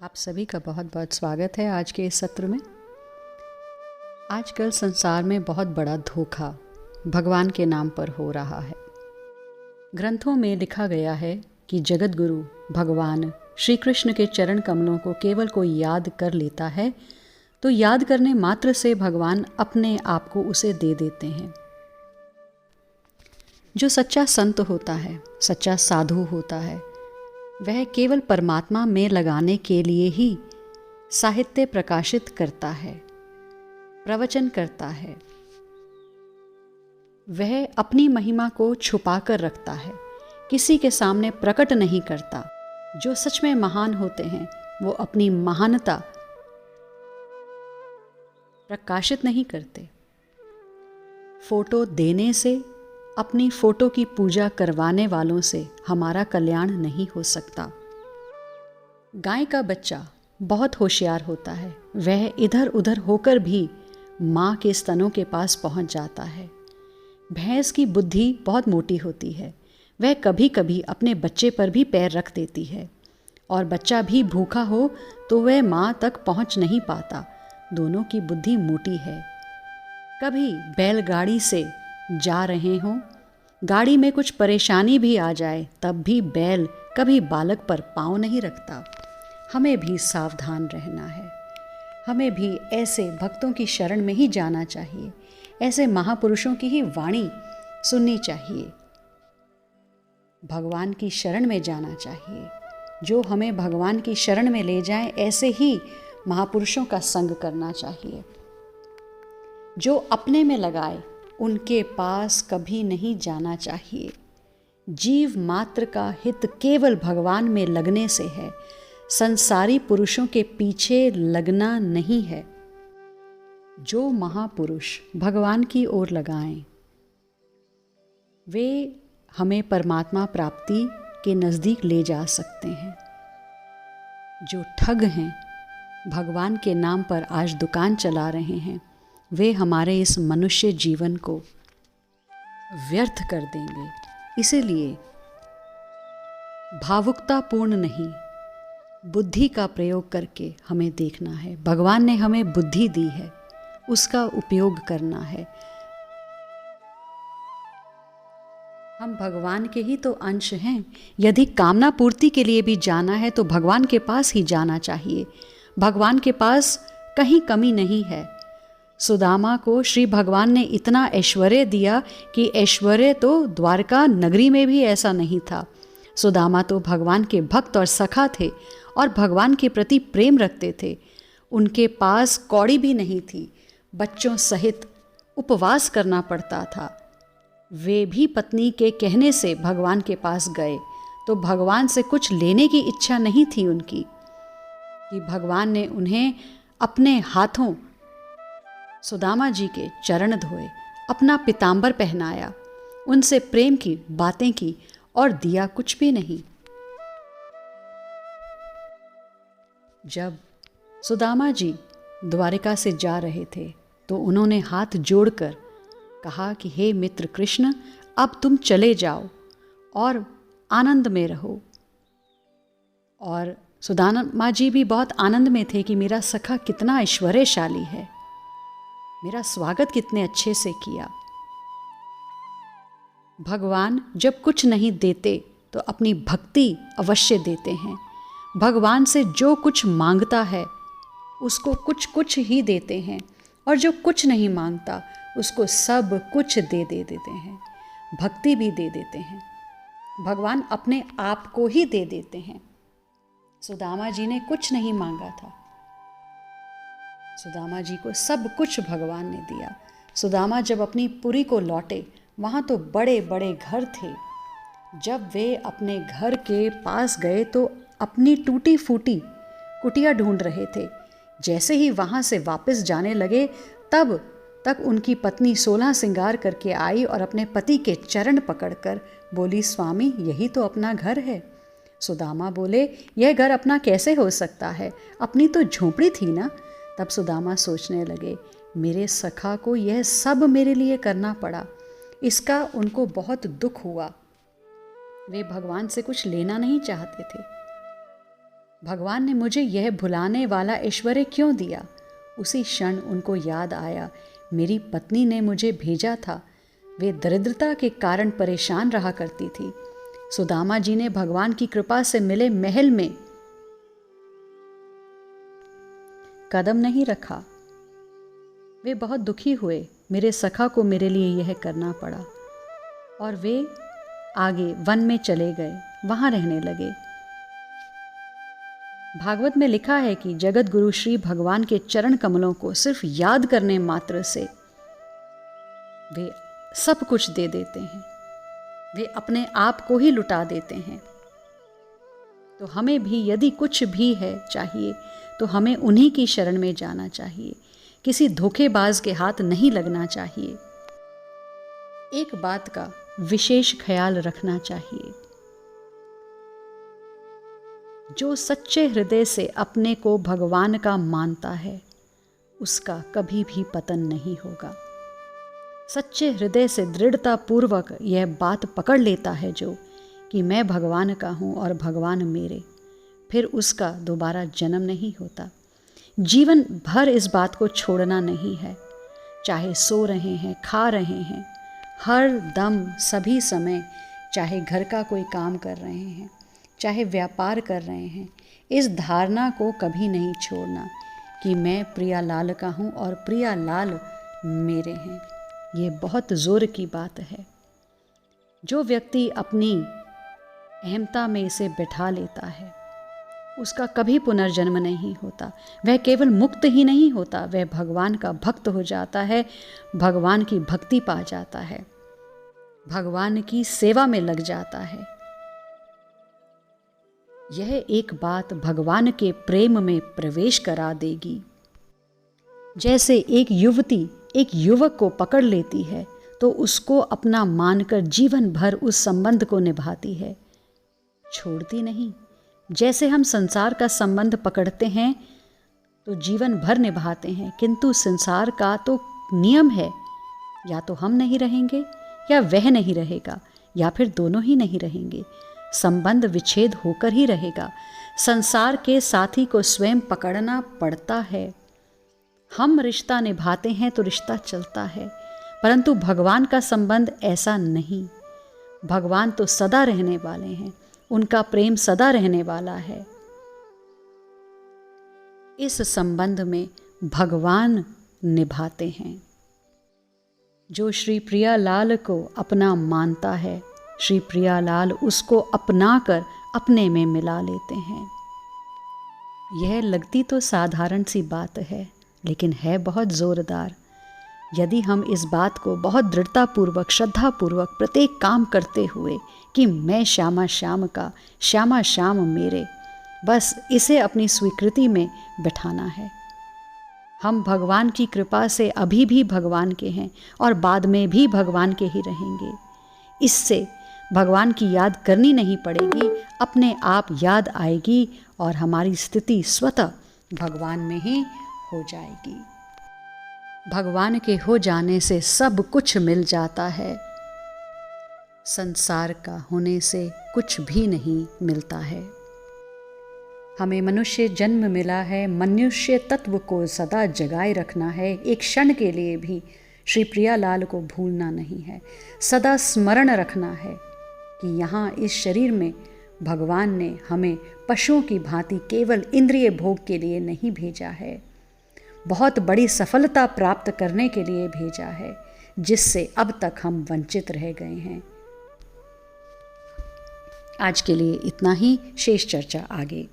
आप सभी का बहुत बहुत स्वागत है आज के इस सत्र में। आजकल संसार में बहुत बड़ा धोखा भगवान के नाम पर हो रहा है। ग्रंथों में लिखा गया है कि जगत गुरु भगवान श्री कृष्ण के चरण कमलों को केवल कोई याद कर लेता है तो याद करने मात्र से भगवान अपने आप को उसे दे देते हैं। जो सच्चा संत होता है, सच्चा साधु होता है, वह केवल परमात्मा में लगाने के लिए ही साहित्य प्रकाशित करता है, प्रवचन करता है। वह अपनी महिमा को छुपा कर रखता है, किसी के सामने प्रकट नहीं करता। जो सच में महान होते हैं वो अपनी महानता प्रकाशित नहीं करते। फोटो देने से, अपनी फोटो की पूजा करवाने वालों से हमारा कल्याण नहीं हो सकता। गाय का बच्चा बहुत होशियार होता है, वह इधर उधर होकर भी माँ के स्तनों के पास पहुँच जाता है। भैंस की बुद्धि बहुत मोटी होती है, वह कभी कभी अपने बच्चे पर भी पैर रख देती है और बच्चा भी भूखा हो तो वह माँ तक पहुँच नहीं पाता। दोनों की बुद्धि मोटी है। कभी बैलगाड़ी से जा रहे हों, गाड़ी में कुछ परेशानी भी आ जाए तब भी बैल कभी बालक पर पाँव नहीं रखता। हमें भी सावधान रहना है। हमें भी ऐसे भक्तों की शरण में ही जाना चाहिए, ऐसे महापुरुषों की ही वाणी सुननी चाहिए, भगवान की शरण में जाना चाहिए। जो हमें भगवान की शरण में ले जाएं, ऐसे ही महापुरुषों का संग करना चाहिए। जो अपने में लगाए उनके पास कभी नहीं जाना चाहिए। जीव मात्र का हित केवल भगवान में लगने से है, संसारी पुरुषों के पीछे लगना नहीं है। जो महापुरुष भगवान की ओर लगाएं, वे हमें परमात्मा प्राप्ति के नज़दीक ले जा सकते हैं। जो ठग हैं, भगवान के नाम पर आज दुकान चला रहे हैं, वे हमारे इस मनुष्य जीवन को व्यर्थ कर देंगे। इसीलिए भावुकतापूर्ण नहीं, बुद्धि का प्रयोग करके हमें देखना है। भगवान ने हमें बुद्धि दी है, उसका उपयोग करना है। हम भगवान के ही तो अंश हैं। यदि कामना पूर्ति के लिए भी जाना है तो भगवान के पास ही जाना चाहिए। भगवान के पास कहीं कमी नहीं है। सुदामा को श्री भगवान ने इतना ऐश्वर्य दिया कि ऐश्वर्य तो द्वारका नगरी में भी ऐसा नहीं था। सुदामा तो भगवान के भक्त और सखा थे और भगवान के प्रति प्रेम रखते थे। उनके पास कौड़ी भी नहीं थी, बच्चों सहित उपवास करना पड़ता था। वे भी पत्नी के कहने से भगवान के पास गए तो भगवान से कुछ लेने की इच्छा नहीं थी उनकी, कि भगवान ने उन्हें अपने हाथों सुदामा जी के चरण धोए, अपना पीतांबर पहनाया, उनसे प्रेम की बातें की और दिया कुछ भी नहीं। जब सुदामा जी द्वारिका से जा रहे थे तो उन्होंने हाथ जोड़कर कहा कि हे मित्र कृष्ण, अब तुम चले जाओ और आनंद में रहो। और सुदामा जी भी बहुत आनंद में थे कि मेरा सखा कितना ऐश्वर्यशाली है, मेरा स्वागत कितने अच्छे से किया। भगवान जब कुछ नहीं देते तो अपनी भक्ति अवश्य देते हैं। भगवान से जो कुछ मांगता है उसको कुछ कुछ ही देते हैं, और जो कुछ नहीं मांगता उसको सब कुछ दे देते हैं। भक्ति भी दे देते हैं। भगवान अपने आप को ही दे देते हैं। सुदामा जी ने कुछ नहीं मांगा था, सुदामा जी को सब कुछ भगवान ने दिया। सुदामा जब अपनी पुरी को लौटे, वहाँ तो बड़े बड़े घर थे। जब वे अपने घर के पास गए तो अपनी टूटी फूटी कुटिया ढूंढ रहे थे। जैसे ही वहाँ से वापस जाने लगे तब तक उनकी पत्नी 16 श्रृंगार करके आई और अपने पति के चरण पकड़कर बोली, स्वामी यही तो अपना घर है। सुदामा बोले, यह घर अपना कैसे हो सकता है, अपनी तो झोपड़ी थी ना। तब सुदामा सोचने लगे, मेरे सखा को यह सब मेरे लिए करना पड़ा। इसका उनको बहुत दुख हुआ। वे भगवान से कुछ लेना नहीं चाहते थे। भगवान ने मुझे यह भुलाने वाला ऐश्वर्य क्यों दिया? उसी क्षण उनको याद आया, मेरी पत्नी ने मुझे भेजा था। वे दरिद्रता के कारण परेशान रहा करती थी। सुदामा जी ने भगवान की कृपा से मिले महल में कदम नहीं रखा। वे बहुत दुखी हुए। मेरे सखा को मेरे लिए यह करना पड़ा और वे आगे वन में चले गए, वहां रहने लगे। भागवत में लिखा है कि जगत गुरु श्री भगवान के चरण कमलों को सिर्फ याद करने मात्र से वे सब कुछ दे देते हैं। वे अपने आप को ही लुटा देते हैं। तो हमें भी यदि कुछ भी है चाहिए तो हमें उन्हीं की शरण में जाना चाहिए। किसी धोखेबाज के हाथ नहीं लगना चाहिए। एक बात का विशेष ख्याल रखना चाहिए, जो सच्चे हृदय से अपने को भगवान का मानता है उसका कभी भी पतन नहीं होगा। सच्चे हृदय से दृढ़ता पूर्वक यह बात पकड़ लेता है जो कि मैं भगवान का हूँ और भगवान मेरे, फिर उसका दोबारा जन्म नहीं होता। जीवन भर इस बात को छोड़ना नहीं है। चाहे सो रहे हैं, खा रहे हैं, हर दम सभी समय, चाहे घर का कोई काम कर रहे हैं, चाहे व्यापार कर रहे हैं, इस धारणा को कभी नहीं छोड़ना कि मैं प्रियालाल का हूँ और प्रियालाल मेरे हैं। ये बहुत ज़ोर की बात है। जो व्यक्ति अपनी अहमता में इसे बिठा लेता है उसका कभी पुनर्जन्म नहीं होता। वह केवल मुक्त ही नहीं होता, वह भगवान का भक्त हो जाता है, भगवान की भक्ति पा जाता है, भगवान की सेवा में लग जाता है। यह एक बात भगवान के प्रेम में प्रवेश करा देगी। जैसे एक युवती एक युवक को पकड़ लेती है तो उसको अपना मानकर जीवन भर उस संबंध को निभाती है, छोड़ती नहीं। जैसे हम संसार का संबंध पकड़ते हैं तो जीवन भर निभाते हैं, किंतु संसार का तो नियम है, या तो हम नहीं रहेंगे या वह नहीं रहेगा, या फिर दोनों ही नहीं रहेंगे। संबंध विच्छेद होकर ही रहेगा। संसार के साथी को स्वयं पकड़ना पड़ता है। हम रिश्ता निभाते हैं तो रिश्ता चलता है, परंतु भगवान का संबंध ऐसा नहीं। भगवान तो सदा रहने वाले हैं, उनका प्रेम सदा रहने वाला है। इस संबंध में भगवान निभाते हैं। जो श्री प्रियालाल को अपना मानता है, श्री प्रियालाल उसको अपनाकर अपने में मिला लेते हैं। यह लगती तो साधारण सी बात है, लेकिन है बहुत जोरदार। यदि हम इस बात को बहुत दृढ़तापूर्वक, श्रद्धापूर्वक प्रत्येक काम करते हुए कि मैं श्यामा श्याम का, श्यामा श्याम मेरे, बस इसे अपनी स्वीकृति में बिठाना है। हम भगवान की कृपा से अभी भी भगवान के हैं और बाद में भी भगवान के ही रहेंगे। इससे भगवान की याद करनी नहीं पड़ेगी, अपने आप याद आएगी और हमारी स्थिति स्वतः भगवान में ही हो जाएगी। भगवान के हो जाने से सब कुछ मिल जाता है। संसार का होने से कुछ भी नहीं मिलता है। हमें मनुष्य जन्म मिला है, मनुष्य तत्व को सदा जगाए रखना है। एक क्षण के लिए भी श्री प्रियालाल को भूलना नहीं है। सदा स्मरण रखना है कि यहाँ इस शरीर में भगवान ने हमें पशुओं की भांति केवल इंद्रिय भोग के लिए नहीं भेजा है, बहुत बड़ी सफलता प्राप्त करने के लिए भेजा है, जिससे अब तक हम वंचित रह गए हैं। आज के लिए इतना ही, शेष चर्चा आगे।